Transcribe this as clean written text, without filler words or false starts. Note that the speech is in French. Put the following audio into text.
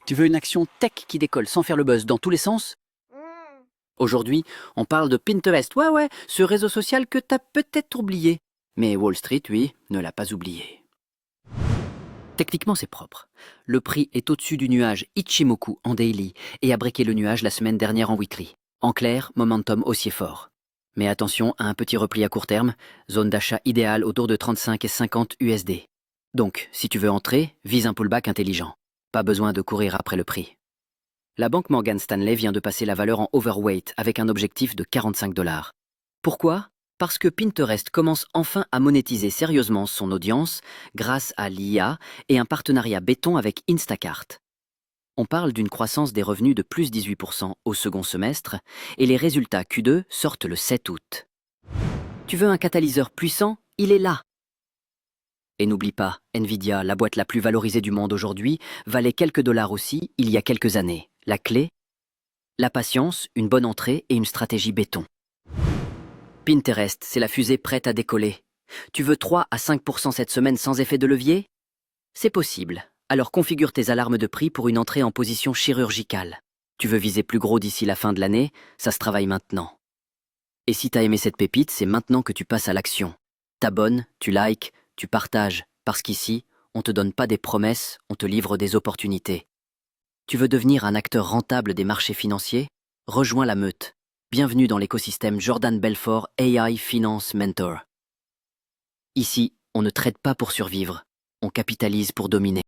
Tu veux une action tech qui décolle sans faire le buzz dans tous les sens? Aujourd'hui, on parle de Pinterest. Ouais, ce réseau social que t'as peut-être oublié. Mais Wall Street, lui, ne l'a pas oublié. Techniquement, c'est propre. Le prix est au-dessus du nuage Ichimoku en daily et a breaké le nuage la semaine dernière en weekly. En clair, momentum haussier fort. Mais attention à un petit repli à court terme, zone d'achat idéale autour de 35 et 50 USD. Donc, si tu veux entrer, vise un pullback intelligent. Pas besoin de courir après le prix. La banque Morgan Stanley vient de passer la valeur en overweight avec un objectif de 45 $. Pourquoi? Parce que Pinterest commence enfin à monétiser sérieusement son audience grâce à l'IA et un partenariat béton avec Instacart. On parle d'une croissance des revenus de plus 18% au second semestre et les résultats Q2 sortent le 7 août. Tu veux un catalyseur puissant? Il est là. Et n'oublie pas, Nvidia, la boîte la plus valorisée du monde aujourd'hui, valait quelques dollars aussi il y a quelques années. La clé? La patience, une bonne entrée et une stratégie béton. Pinterest, c'est la fusée prête à décoller. Tu veux 3 à 5% cette semaine sans effet de levier? C'est possible. Alors configure tes alarmes de prix pour une entrée en position chirurgicale. Tu veux viser plus gros d'ici la fin de l'année? Ça se travaille maintenant. Et si t'as aimé cette pépite, c'est maintenant que tu passes à l'action. T'abonnes, tu likes, tu partages, parce qu'ici, on te donne pas des promesses, on te livre des opportunités. Tu veux devenir un acteur rentable des marchés financiers? Rejoins la meute. Bienvenue dans l'écosystème Jordan Belfort AI Finance Mentor. Ici, on ne trade pas pour survivre, on capitalise pour dominer.